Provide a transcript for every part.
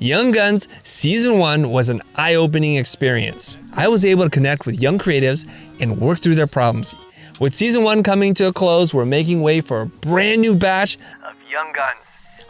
Young Guns Season 1 was an eye-opening experience. I was able to connect with young creatives and work through their problems. With Season 1 coming to a close, we're making way for a brand new batch of Young Guns.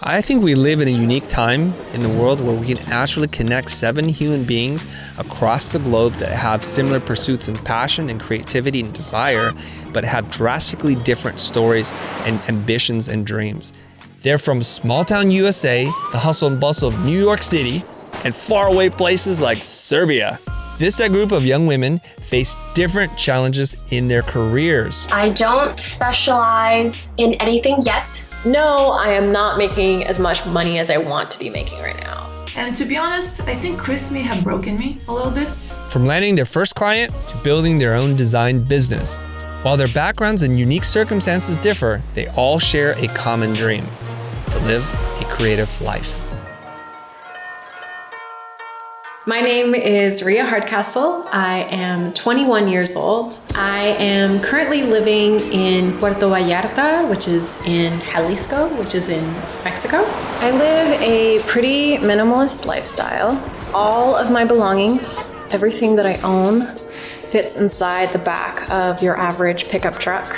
I think we live in a unique time in the world where we can actually connect 7 human beings across the globe that have similar pursuits and passion and creativity and desire, but have drastically different stories and ambitions and dreams. They're from small-town USA, the hustle and bustle of New York City, and faraway places like Serbia. This group of young women face different challenges in their careers. I don't specialize in anything yet. No, I am not making as much money as I want to be making right now. And to be honest, I think Chris may have broken me a little bit. From landing their first client to building their own design business. While their backgrounds and unique circumstances differ, they all share a common dream: to live a creative life. My name is Ria HARDCASTLE. I am 21 years old. I am currently living in Puerto Vallarta, which is in Jalisco, which is in Mexico. I live a pretty minimalist lifestyle. All of my belongings, everything that I own, fits inside the back of your average pickup truck.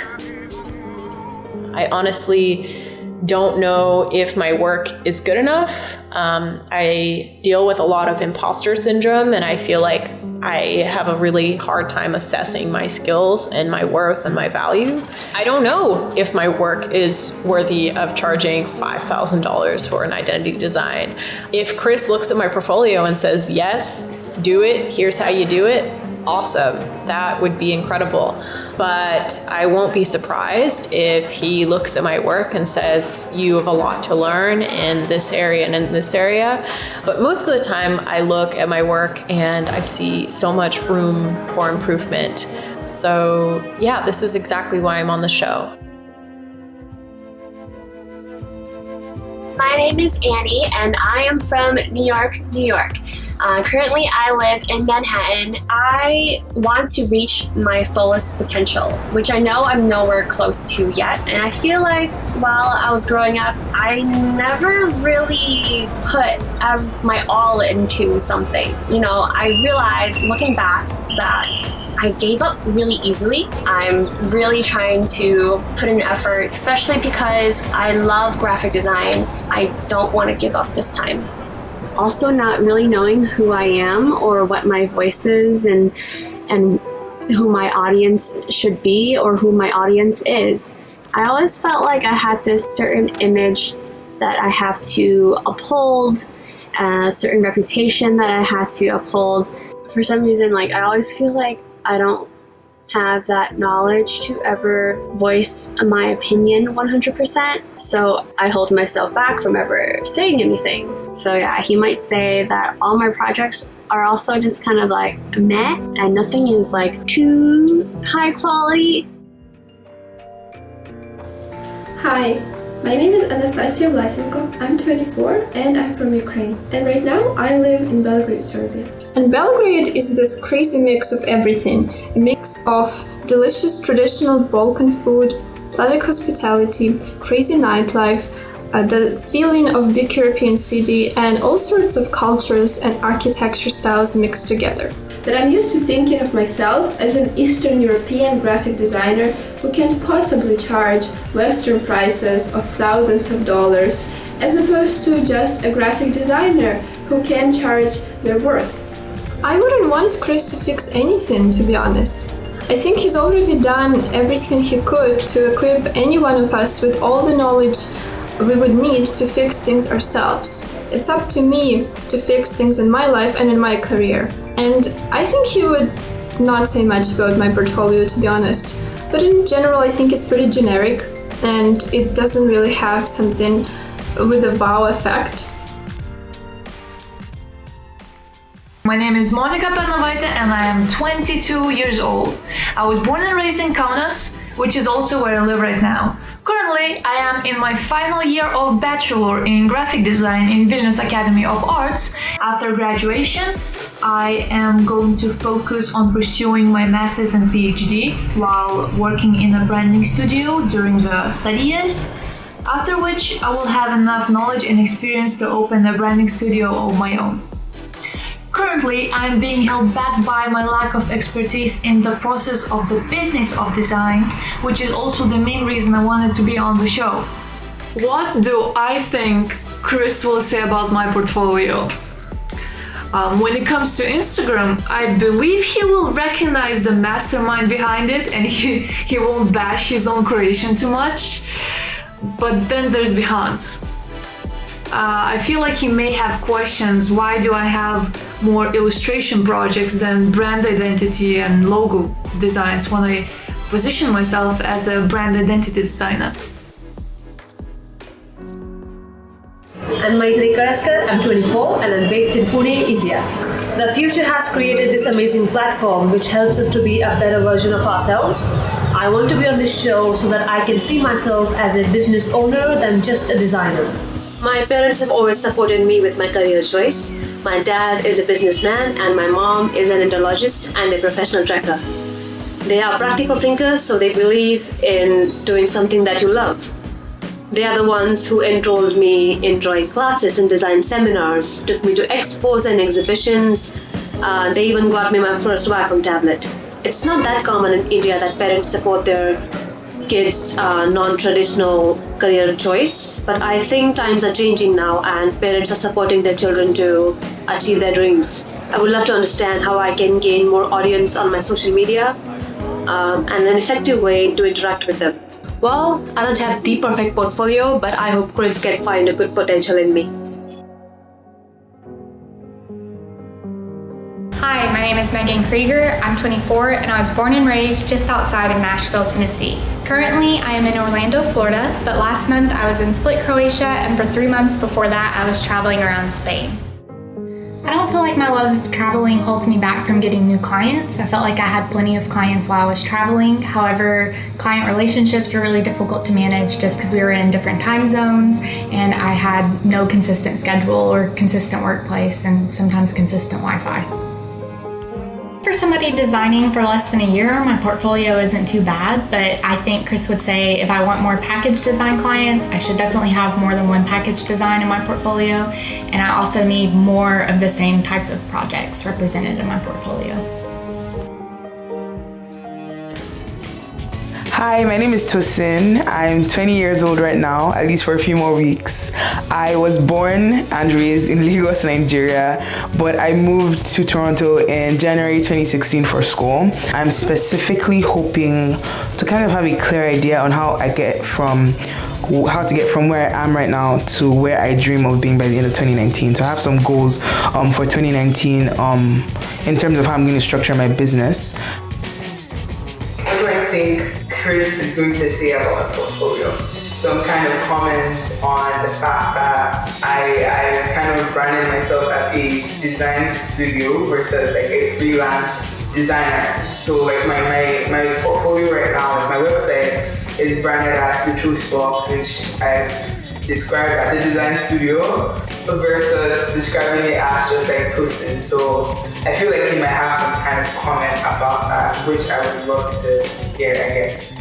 I honestly don't know if my work is good enough. I deal with a lot of imposter syndrome, and I feel like I have a really hard time assessing my skills and my worth and my value. I don't know if my work is worthy of charging $5,000 for an identity design. If Chris looks at my portfolio and says, yes, do it, here's how you do it, awesome, that would be incredible. But I won't be surprised if he looks at my work and says, you have a lot to learn in this area and in this area. But most of the time I look at my work and I see so much room for improvement. So yeah, this is exactly why I'm on the show. My name is Annie, and I am from New York, New York. Currently, I live in Manhattan. I want to reach my fullest potential, which I know I'm nowhere close to yet. And I feel like while I was growing up, I never really put my all into something. You know, I realized looking back that I gave up really easily. I'm really trying to put in effort, especially because I love graphic design. I don't want to give up this time. Also not really knowing who I am or what my voice is and who my audience should be or who my audience is. I always felt like I had this certain image that I have to uphold, a certain reputation that I had to uphold. For some reason, like I always feel like I don't have that knowledge to ever voice my opinion 100%. So I hold myself back from ever saying anything. So yeah, he might say that all my projects are also just kind of like meh, and nothing is like too high quality. Hi, my name is ANASTASIA VALSENKO. I'm 24 and I'm from Ukraine. And right now I live in Belgrade, Serbia. And Belgrade is this crazy mix of everything. A mix of delicious traditional Balkan food, Slavic hospitality, crazy nightlife, the feeling of big European city, and all sorts of cultures and architecture styles mixed together. That I'm used to thinking of myself as an Eastern European graphic designer who can't possibly charge Western prices of thousands of dollars, as opposed to just a graphic designer who can charge their worth. I wouldn't want Chris to fix anything, to be honest. I think he's already done everything he could to equip any one of us with all the knowledge we would need to fix things ourselves. It's up to me to fix things in my life and in my career. And I think he would not say much about my portfolio, to be honest. But in general, I think it's pretty generic and it doesn't really have something with a wow effect. My name is MONIKA and I am 22 years old. I was born and raised in Kaunas, which is also where I live right now. Currently, I am in my final year of Bachelor in Graphic Design in Vilnius Academy of Arts. After graduation, I am going to focus on pursuing my Master's and PhD while working in a branding studio during the study years. after which I will have enough knowledge and experience to open a branding studio of my own. Currently, I am being held back by my lack of expertise in the process of the business of design, which is also the main reason I wanted to be on the show. What do I think Chris will say about my portfolio? When it comes to Instagram, I believe he will recognize the mastermind behind it and he won't bash his own creation too much. But then there's Behance. I feel like he may have questions, why do I have more illustration projects than brand identity and logo designs when I position myself as a brand identity designer? I'm MAITREYEE, I'm 24 and I'm based in Pune, India. The Future has created this amazing platform which helps us to be a better version of ourselves. I want to be on this show so that I can see myself as a business owner than just a designer. My parents have always supported me with my career choice. My dad is a businessman and my mom is an entomologist and a professional trekker. They are practical thinkers, so they believe in doing something that you love. They are the ones who enrolled me in drawing classes and design seminars, took me to expos and exhibitions. They even got me my first Wacom tablet. It's not that common in India that parents support their kids' non-traditional career choice, but I think times are changing now and parents are supporting their children to achieve their dreams. I would love to understand how I can gain more audience on my social media and an effective way to interact with them. Well, I don't have the perfect portfolio, but I hope Chris can find a good potential in me. Hi, my name is MEGHAN KREGER. I'm 24 and I was born and raised just outside of Nashville, Tennessee. Currently, I am in Orlando, Florida, but last month I was in Split, Croatia, and for 3 months before that I was traveling around Spain. I don't feel like my love of traveling holds me back from getting new clients. I felt like I had plenty of clients while I was traveling. However, client relationships were really difficult to manage just because we were in different time zones and I had no consistent schedule or consistent workplace and sometimes consistent Wi-Fi. For somebody designing for less than a year, my portfolio isn't too bad, but I think Chris would say if I want more package design clients, I should definitely have more than one package design in my portfolio, and I also need more of the same types of projects represented in my portfolio. Hi, my name is TOSIN. I'm 20 years old right now, at least for a few more weeks. I was born and raised in Lagos, Nigeria, but I moved to Toronto in January 2016 for school. I'm specifically hoping to kind of have a clear idea on how to get from where I am right now to where I dream of being by the end of 2019. So I have some goals for 2019 in terms of how I'm going to structure my business. What do I think Chris is going to say about my portfolio? Some kind of comment on the fact that I kind of branded myself as a design studio versus like a freelance designer. So like my portfolio right now, my website is branded as the Truth Box, which I described as a design studio versus describing it as just like toasting. So I feel like he might have some kind of comment about that, which I would love to hear, I guess.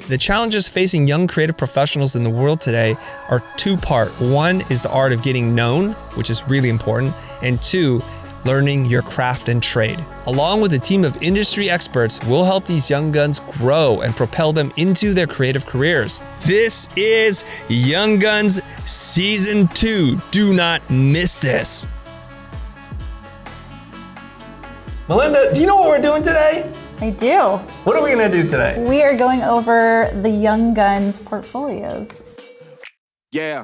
The challenges facing young creative professionals in the world today are two-part. One is the art of getting known, which is really important, and two, learning your craft and trade. Along with a team of industry experts, we'll help these young guns grow and propel them into their creative careers. This is Young Guns Season 2. Do not miss this. Melinda, do you know what we're doing today? I do. What are we gonna do today? We are going over the Young Guns portfolios. Yeah.